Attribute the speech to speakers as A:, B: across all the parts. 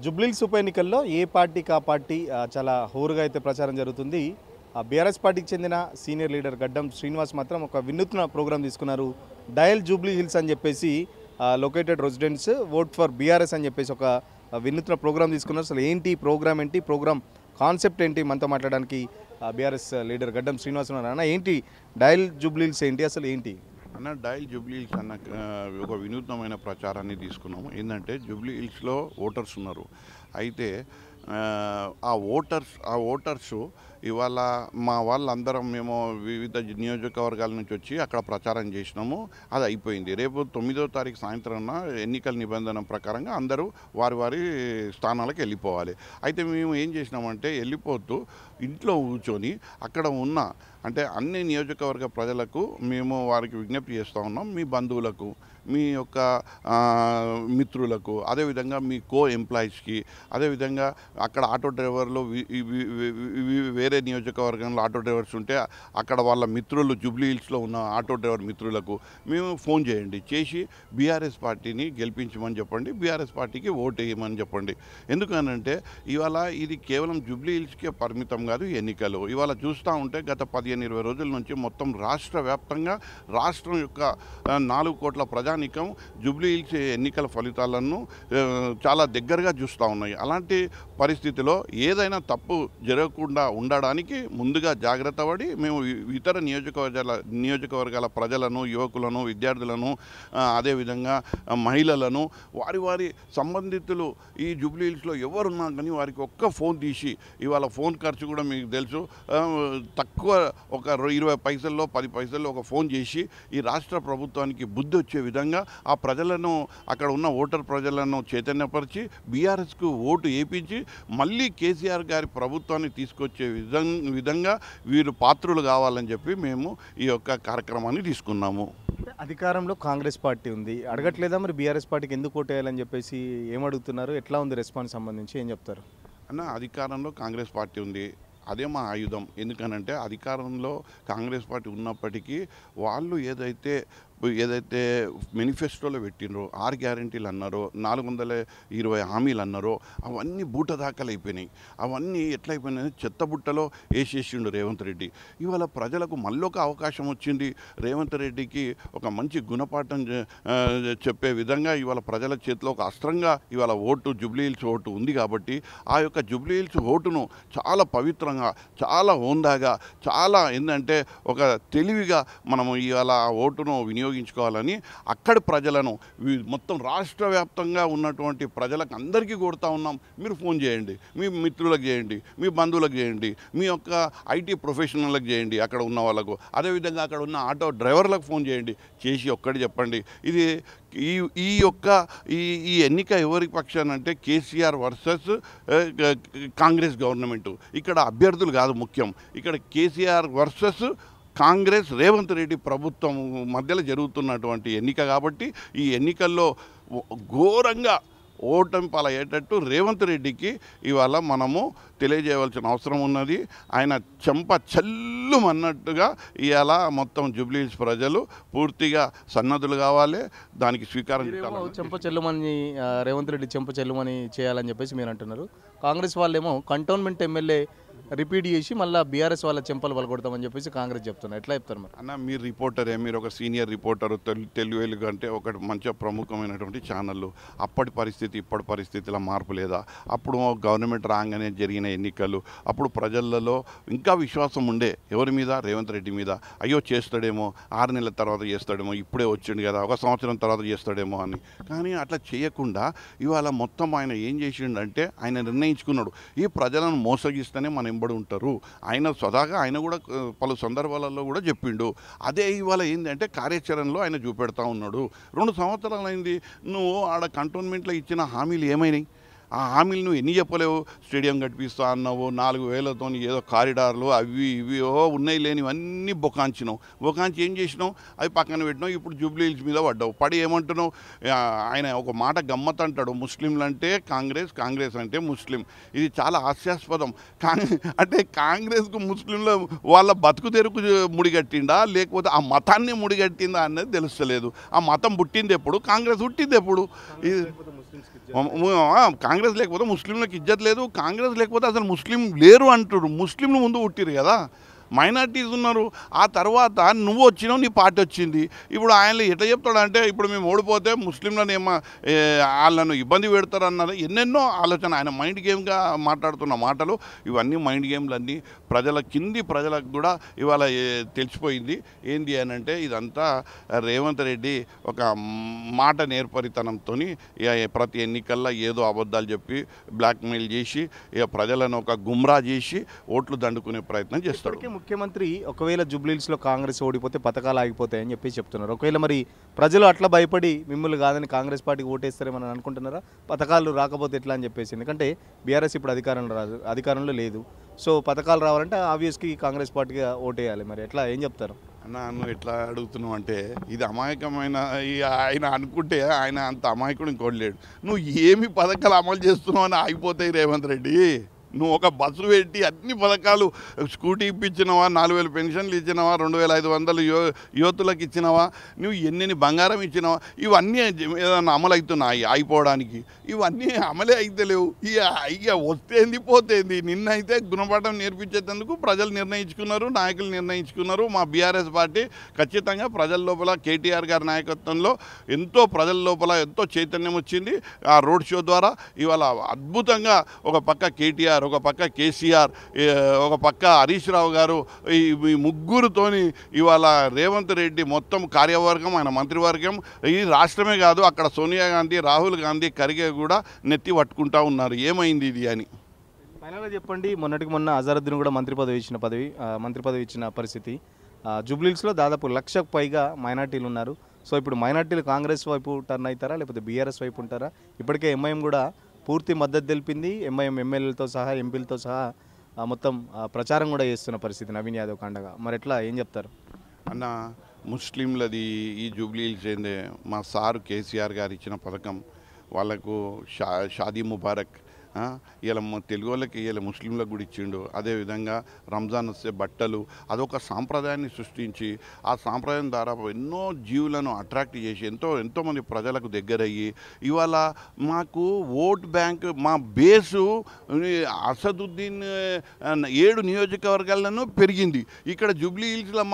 A: జుబ్లీహిల్స్ ఉప ఎన్నికల్లో ఏ పార్టీకి ఆ పార్టీ చాలా హోరుగా అయితే ప్రచారం జరుగుతుంది. బీఆర్ఎస్ పార్టీకి చెందిన సీనియర్ లీడర్ గడ్డం శ్రీనివాస్ మాత్రం ఒక వినూత్న ప్రోగ్రాం తీసుకున్నారు. డయల్ జూబ్లీ హిల్స్ అని చెప్పేసి located residents vote for BRS అని చెప్పేసి ఒక వినూత్న ప్రోగ్రాం తీసుకున్నారు. అసలు ఏంటి ప్రోగ్రామ్, ఏంటి ప్రోగ్రామ్ కాన్సెప్ట్ ఏంటి, మనతో మాట్లాడడానికి బీఆర్ఎస్ లీడర్ గడ్డం శ్రీనివాస్ ఉన్నారు. అన్న ఏంటి డయల్ జూబ్లీ హిల్స్, ఏంటి అసలు ఏంటి
B: అన్న? డయల్ జూబ్లీ హిల్స్ అన్న ఒక వినూత్నమైన ప్రచారాన్ని తీసుకున్నాము. ఏంటంటే జూబ్లీ హిల్స్లో ఓటర్స్ ఉన్నారు. అయితే ఆ ఓటర్స్ ఇవాళ మా వాళ్ళందరం మేము వివిధ నియోజకవర్గాల నుంచి వచ్చి అక్కడ ప్రచారం చేసినాము. అది అయిపోయింది. రేపు 9వ తారీఖు సాయంత్రం ఎన్నికల నిబంధన ప్రకారంగా అందరూ వారి స్థానాలకు వెళ్ళిపోవాలి. అయితే మేము ఏం చేసినామంటే వెళ్ళిపోతూ ఇంట్లో కూర్చొని అక్కడ ఉన్న అంటే అన్ని నియోజకవర్గ ప్రజలకు మేము వారికి విజ్ఞప్తి చేస్తూ ఉన్నాం. మీ బంధువులకు, మీ యొక్క మిత్రులకు, అదేవిధంగా మీ ఎంప్లాయీస్కి, అదేవిధంగా అక్కడ ఆటో డ్రైవర్లు వేరే నియోజకవర్గంలో ఆటో డ్రైవర్స్ ఉంటే అక్కడ వాళ్ళ మిత్రులు జూబ్లీ హిల్స్లో ఉన్న ఆటో డ్రైవర్ మిత్రులకు మేము ఫోన్ చేయండి, చేసి బీఆర్ఎస్ పార్టీని గెలిపించమని చెప్పండి, బీఆర్ఎస్ పార్టీకి ఓటు వేయమని చెప్పండి. ఎందుకనంటే ఇవాళ ఇది కేవలం జూబ్లీ హిల్స్కే పరిమితం కాదు ఎన్నికలు. ఇవాళ చూస్తూ ఉంటే గత 15-20 రోజుల నుంచి మొత్తం రాష్ట్ర వ్యాప్తంగా రాష్ట్రం యొక్క 4 కోట్ల ప్రజానీకం జూబ్లీ హిల్స్ ఎన్నికల ఫలితాలను చాలా దగ్గరగా చూస్తూ ఉన్నాయి. అలాంటి పరిస్థితిలో ఏదైనా తప్పు జరగకుండా ఉండడానికి ముందుగా జాగ్రత్త పడి మేము ఇతర నియోజకవర్గాల ప్రజలను, యువకులను, విద్యార్థులను, అదేవిధంగా మహిళలను, వారి సంబంధితులు ఈ జూబ్లీ హిల్స్లో ఎవరున్నా కానీ వారికి ఒక్క ఫోన్ తీసి, ఇవాళ ఫోన్ ఖర్చు కూడా మీకు తెలుసు, తక్కువ ఒక 20 పైసల్లో 10 పైసల్లో ఒక ఫోన్ చేసి ఈ రాష్ట్ర ప్రభుత్వానికి బుద్ధి వచ్చే విధంగా ఆ ప్రజలను, అక్కడ ఉన్న ఓటర్ ప్రజలను చైతన్యపరిచి బీఆర్ఎస్కు ఓటు వేయించి మళ్ళీ కేసీఆర్ గారి ప్రభుత్వాన్ని తీసుకొచ్చే విధంగా వీరు పాత్రులు కావాలని చెప్పి మేము ఈ యొక్క కార్యక్రమాన్ని తీసుకున్నాము.
A: అధికారంలో కాంగ్రెస్ పార్టీ ఉంది, అడగట్లేదా మరి బీఆర్ఎస్ పార్టీకి ఎందుకు ఓటేయాలని చెప్పేసి ఏమడుగుతున్నారు? ఎట్లా ఉంది రెస్పాన్స్ సంబంధించి ఏం చెప్తారు
B: అన్న? అధికారంలో కాంగ్రెస్ పార్టీ ఉంది, అదే మా ఆయుధం. ఎందుకనంటే అధికారంలో కాంగ్రెస్ పార్టీ ఉన్నప్పటికీ వాళ్ళు ఏదైతే మేనిఫెస్టోలో పెట్టినరో, 6 గ్యారెంటీలు అన్నారో, 420 హామీలు అన్నారో అవన్నీ బూట దాఖలు అయిపోయినాయి. అవన్నీ ఎట్లయిపోయినాయి? చెత్తబుట్టలో వేసేసిండు రేవంత్ రెడ్డి. ఇవాళ ప్రజలకు మళ్ళొక అవకాశం వచ్చింది. రేవంత్ రెడ్డికి ఒక మంచి గుణపాఠం చెప్పే విధంగా ఇవాళ ప్రజల చేతిలో ఒక అస్త్రంగా ఇవాళ ఓటు, జూబ్లీ హిల్స్ ఓటు ఉంది. కాబట్టి ఆ యొక్క జూబ్లీ హిల్స్ ఓటును చాలా పవిత్రంగా, చాలా హోందాగా, చాలా ఏంటంటే ఒక తెలివిగా మనము ఇవాళ ఆ ఓటును వినియోగించుకోవాలని అక్కడి ప్రజలను, మొత్తం రాష్ట్ర వ్యాప్తంగా ఉన్నటువంటి ప్రజలకు అందరికీ కోరుతా ఉన్నాం. మీరు ఫోన్ చేయండి, మీ మిత్రులకు చేయండి, మీ బంధువులకు చేయండి, మీ యొక్క ఐటీ ప్రొఫెషనల్లకు చేయండి, అక్కడ ఉన్న వాళ్ళకు, అదేవిధంగా అక్కడ ఉన్న ఆటో డ్రైవర్లకు ఫోన్ చేయండి, చేసి ఒక్కటి చెప్పండి. ఇది ఈ ఎన్నిక ఎవరి పక్షానంటే కేసీఆర్ వర్సెస్ కాంగ్రెస్ గవర్నమెంటు. ఇక్కడ అభ్యర్థులు కాదు ముఖ్యం, ఇక్కడ కేసీఆర్ వర్సెస్ కాంగ్రెస్ రేవంత్ రెడ్డి ప్రభుత్వం మధ్యలో జరుగుతున్నటువంటి ఎన్నిక. కాబట్టి ఈ ఎన్నికల్లో ఘోరంగా ఓటమి పాలయ్యేటట్టు రేవంత్ రెడ్డికి ఇవాళ మనము తెలియజేయవలసిన అవసరం ఉన్నది. ఆయన చెంప చల్లుమన్నట్టుగా ఇవాళ మొత్తం జూబ్లీ హిల్స్ ప్రజలు పూర్తిగా సన్నద్ధులు కావాలి, దానికి స్వీకారం
A: చెంప చెల్లుమని రేవంత్ రెడ్డి చెంప చెల్లుమని చేయాలని చెప్పేసి మీరు అంటున్నారు. కాంగ్రెస్ వాళ్ళేమో కంటోన్మెంట్ ఎమ్మెల్యే రిపీట్ చేసి మళ్ళీ బీఆర్ఎస్ వాళ్ళ చెంపలు పలకొడతామని చెప్పేసి కాంగ్రెస్ చెప్తున్నారు. ఎట్లా చెప్తారు మరి?
B: అన్న, మీరు రిపోర్టరే, మీరు ఒక సీనియర్ రిపోర్టరు, తెలుగు వెలుగు అంటే ఒక మంచి ప్రముఖమైనటువంటి ఛానళ్ళు. అప్పటి పరిస్థితి ఇప్పటి పరిస్థితిలో మార్పు లేదా? అప్పుడు గవర్నమెంట్ రాగానే జరిగిన ఎన్నికలు, అప్పుడు ప్రజలలో ఇంకా విశ్వాసం ఉండే ఎవరి మీద? రేవంత్ రెడ్డి మీద. అయ్యో చేస్తాడేమో, 6 నెలల తర్వాత చేస్తాడేమో, ఇప్పుడే వచ్చిండు కదా, 1 సంవత్సరం తర్వాత చేస్తాడేమో అని. కానీ అట్లా చేయకుండా ఇవాళ మొత్తం ఆయన ఏం చేసిండంటే ఆయన నిర్ణయించుకున్నాడు, ఈ ప్రజలను మోసగిస్తేనే మనం వెంబడి ఉంటారు. ఆయన స్వతహాగా ఆయన కూడా పలు సందర్భాలలో కూడా చెప్పిండు. అదే ఇవాళ ఏంటంటే కార్యాచరణలో ఆయన చూపెడతా ఉన్నాడు. 2 సంవత్సరాలు అయింది, నువ్వు ఆడ కంటోన్మెంట్లో ఇచ్చిన హామీలు ఏమైనాయి? ఆ హామీలు నువ్వు ఎన్ని చెప్పలేవు? స్టేడియం కట్టిస్తా అన్నావు, 4,000తో ఏదో కారిడార్లు అవి ఇవి ఉన్నాయి లేనివన్నీ బొకాంచి ఏం చేసినావు? అవి పక్కన పెట్టినావు. ఇప్పుడు జూబ్లీ హిల్స్ మీద పడ్డావు. పడి ఏమంటున్నావు? ఆయన ఒక మాట గమ్మత్ అంటాడు, ముస్లింలు అంటే కాంగ్రెస్, కాంగ్రెస్ అంటే ముస్లిం. ఇది చాలా హాస్యాస్పదం. అంటే కాంగ్రెస్కు ముస్లింల వాళ్ళ బతుకు తెరుకు ముడిగట్టిండా, లేకపోతే ఆ మతాన్ని ముడిగట్టిందా అనేది తెలుస్తలేదు. ఆ మతం పుట్టింది ఎప్పుడు? కాంగ్రెస్ పుట్టింది ఎప్పుడు? ఇది కాంగ్రెస్ లేకపోతే ముస్లింలకు ఇజ్జత్ లేదు, కాంగ్రెస్ లేకపోతే అసలు ముస్లిం లేరు అంటారు. ముస్లింలు ముందు పుట్టిరు కదా, మైనార్టీస్ ఉన్నారు. ఆ తర్వాత నువ్వు వచ్చినావు, నీ పార్టీ వచ్చింది. ఇప్పుడు ఆయన ఎట్లా చెప్తాడంటే ఇప్పుడు మేము ఓడిపోతే ముస్లింలను వాళ్ళను ఇబ్బంది పెడతారు అన్నది ఎన్నెన్నో ఆలోచన. ఆయన మైండ్ గేమ్గా మాట్లాడుతున్న మాటలు ఇవన్నీ మైండ్ గేమ్లన్నీ ప్రజలకు కూడా ఇవాళ తెలిసిపోయింది. ఏంది అని అంటే ఇదంతా రేవంత్ రెడ్డి ఒక మాట నేర్పరితనంతో ప్రతి ఎన్నికల్లో ఏదో అబద్ధాలు చెప్పి బ్లాక్మెయిల్ చేసి ప్రజలను ఒక గుమ్రా చేసి ఓట్లు దండుకునే ప్రయత్నం చేస్తాడు.
A: ముఖ్యమంత్రి ఒకవేళ జూబ్లీహిల్స్లో కాంగ్రెస్ ఓడిపోతే పథకాలు ఆగిపోతాయని చెప్పి చెప్తున్నారు. ఒకవేళ మరి ప్రజలు అట్లా భయపడి మిమ్మల్ని కాదని కాంగ్రెస్ పార్టీకి ఓటేస్తారేమని అనుకుంటున్నారా? పథకాలు రాకపోతే ఎట్లా అని చెప్పేసి, ఎందుకంటే బీఆర్ఎస్ ఇప్పుడు అధికారంలో లేదు. సో పథకాలు రావాలంటే ఆబ్వియస్గా కాంగ్రెస్ పార్టీగా ఓటేయాలి. మరి ఎట్లా, ఏం చెప్తారు?
B: నువ్వు ఎట్లా అడుగుతున్నావు అంటే ఇది అమాయకమైన ఆయన అనుకుంటే ఆయన అంత అమాయకుడు ఇంకోటి లేడు. నువ్వు ఏమి పథకాలు అమలు చేస్తున్నావు అని ఆగిపోతాయి రేవంత్ రెడ్డి. నువ్వు ఒక బస్సు పెట్టి అన్ని పథకాలు, స్కూటీ ఇప్పించినవా, 4,000 పెన్షన్లు ఇచ్చినవా, 2,500 యువతులకు ఇచ్చినవా, నువ్వు ఎన్ని బంగారం ఇచ్చినవా, ఇవన్నీ ఏదన్నా అమలు అవుతున్నాయి అయిపోవడానికి? ఇవన్నీ అమలే అయితలేవు. ఇక వస్తేంది పోతేంది. నిన్నైతే గుణపాఠం నేర్పించేందుకు ప్రజలు నిర్ణయించుకున్నారు, నాయకులు నిర్ణయించుకున్నారు. మా బీఆర్ఎస్ పార్టీ ఖచ్చితంగా ప్రజల లోపల కేటీఆర్ గారి నాయకత్వంలో ప్రజల లోపల ఎంతో చైతన్యం వచ్చింది. ఆ రోడ్ షో ద్వారా ఇవాళ అద్భుతంగా ఒక పక్క కేటీఆర్, ఒక పక్క కేసీఆర్, ఒక పక్క హరీష్ రావు గారు, ఈ ముగ్గురుతోని ఇవాళ రేవంత్ రెడ్డి మొత్తం కార్యవర్గం, ఆయన మంత్రివర్గం, ఈ రాష్ట్రమే కాదు అక్కడ సోనియా గాంధీ, రాహుల్ గాంధీ, ఖర్గే కూడా నెత్తి పట్టుకుంటా ఉన్నారు ఏమైంది ఇది అని.
A: ఫైనల్గా చెప్పండి, మొన్నటికి మొన్న అజరుద్దీన్ కూడా మంత్రి పదవి ఇచ్చిన పరిస్థితి. జూబ్లీహిల్స్లో దాదాపు 1,00,000కు పైగా మైనార్టీలు ఉన్నారు. సో ఇప్పుడు మైనార్టీలు కాంగ్రెస్ వైపు టర్న్ అవుతారా లేకపోతే బీఆర్ఎస్ వైపు ఉంటారా? ఇప్పటికే ఎంఐఎం కూడా పూర్తి మద్దతు తెలిపింది. ఎంఐఎం ఎమ్మెల్యేలతో సహా, ఎంపీలతో సహా మొత్తం ప్రచారం కూడా చేస్తున్న పరిస్థితి నవీన్ యాదవ్ కాండగా. మరి ఎట్లా, ఏం చెప్తారు?
B: అన్న, ముస్లింలది ఈ జూబ్లీహిల్స్ ఏందే, మా సారు కేసీఆర్ గారు ఇచ్చిన పథకం వాళ్ళకు షాదీ ముబారక్. ఇలా తెలుగు వాళ్ళకి ఇలా ముస్లింలకు కూడా ఇచ్చిండు. అదేవిధంగా రంజాన్ వస్తే బట్టలు, అదొక సాంప్రదాయాన్ని సృష్టించి ఆ సాంప్రదాయం ద్వారా ఎన్నో జీవులను అట్రాక్ట్ చేసి ఎంతోమంది ప్రజలకు దగ్గరయ్యి ఇవాళ మాకు ఓట్ బ్యాంక్, మా బేసు అసదుద్దీన్ 7 నియోజకవర్గాలను పెరిగింది. ఇక్కడ జూబ్లీహిల్స్లో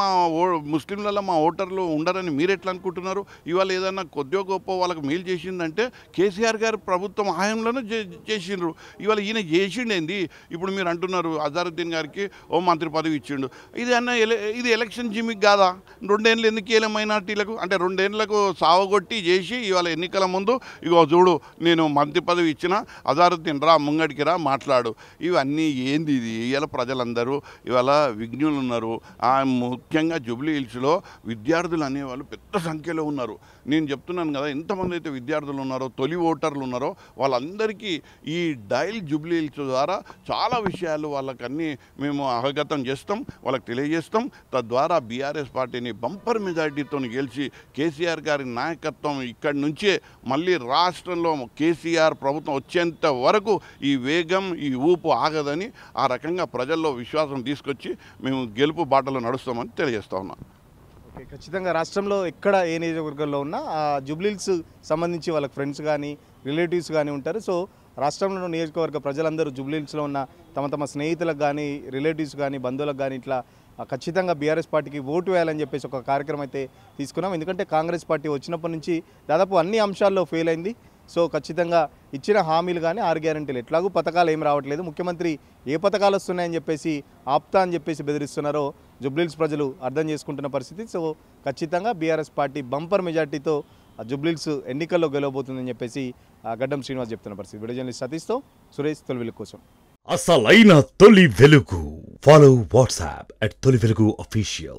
B: ముస్లింలలో మా ఓటర్లు ఉండరని మీరు ఎట్లా అనుకుంటున్నారు? ఇవాళ ఏదన్నా కొద్దిగా గొప్ప వాళ్ళకి మేలు చేసిందంటే కేసీఆర్ గారు ప్రభుత్వం హయాంలోనే చేసిండ్రు. ఇవాళ ఈయన చేసిండేంది? ఇప్పుడు మీరు అంటున్నారు అజరుద్దీన్ గారికి ఓ మంత్రి పదవి ఇచ్చిండు. ఇది ఎలక్షన్ జిమిక్ కాదా? 2 ఏళ్ళు ఎందుకు ఇవ్వలే మైనార్టీలకు? అంటే 2 ఏళ్ళకు సావగొట్టి చేసి ఇవాళ ఎన్నికల ముందు ఇగో చూడు నేను మంత్రి పదవి ఇచ్చిన, అజరుద్దీన్ రా ముంగడికి రా మాట్లాడు. ఇవన్నీ ఏంది ఇది? ఇవాళ ప్రజలందరూ ఇవాళ విజ్ఞులు ఉన్నారు. ముఖ్యంగా జూబ్లీహిల్స్లో విద్యార్థులు అనేవాళ్ళు పెద్ద సంఖ్యలో ఉన్నారు. నేను చెప్తున్నాను కదా, ఎంతమంది అయితే విద్యార్థులు ఉన్నారో, తొలి ఓటర్లు ఉన్నారో వాళ్ళందరికీ ఈ డయల్ జూబ్లీహిల్స్ ద్వారా చాలా విషయాలు వాళ్ళకన్నీ మేము అవగతం చేస్తాం, వాళ్ళకి తెలియజేస్తాం. తద్వారా బీఆర్ఎస్ పార్టీని బంపర్ మెజారిటీతో గెలిచి కేసీఆర్ గారి నాయకత్వం ఇక్కడి నుంచే మళ్ళీ రాష్ట్రంలో కేసీఆర్ ప్రభుత్వం వచ్చేంత వరకు ఈ వేగం, ఈ ఊపు ఆగదని ఆ రకంగా ప్రజల్లో విశ్వాసం తీసుకొచ్చి మేము గెలుపు బాటలో నడుస్తామని తెలియజేస్తా ఉన్నాం.
A: ఓకే, ఖచ్చితంగా రాష్ట్రంలో ఎక్కడ ఏ నియోజకవర్గంలో ఉన్నా జూబ్లీహిల్స్ సంబంధించి వాళ్ళకి ఫ్రెండ్స్ కానీ రిలేటివ్స్ కానీ ఉంటారు. సో రాష్ట్రంలో నియోజకవర్గ ప్రజలందరూ జూబ్లీహిల్స్లో ఉన్న తమ స్నేహితులకు కానీ, రిలేటివ్స్ కానీ, బంధువులకు కానీ ఇట్లా ఖచ్చితంగా బీఆర్ఎస్ పార్టీకి ఓటు వేయాలని చెప్పేసి ఒక కార్యక్రమం అయితే తీసుకున్నాం. ఎందుకంటే కాంగ్రెస్ పార్టీ వచ్చినప్పటి నుంచి దాదాపు అన్ని అంశాల్లో ఫెయిల్ అయింది. సో ఖచ్చితంగా ఇచ్చిన హామీలు కానీ 6 గ్యారెంటీలు ఎట్లాగూ పథకాలు ఏం రావట్లేదు. ముఖ్యమంత్రి ఏ పథకాలు వస్తున్నాయని చెప్పేసి ఆప్తా అని చెప్పేసి బెదిరిస్తున్నారో జూబ్లీహిల్స్ ప్రజలు అర్థం చేసుకుంటున్న పరిస్థితి. సో ఖచ్చితంగా బీఆర్ఎస్ పార్టీ బంపర్ మెజార్టీతో జూబ్లీహిల్స్ ఎన్నికల్లో గెలవబోతుందని చెప్పేసి గడ్డం శ్రీనివాస్ చెప్తున్న పరిస్థితి. వీడియో జర్నలిస్ట్ సతీష్తో సురేష్, తొలి వెలుగు కోసం.
C: అసలైన తొలి వెలుగు. ఫాలో వాట్సాప్ @తొలి వెలుగు official.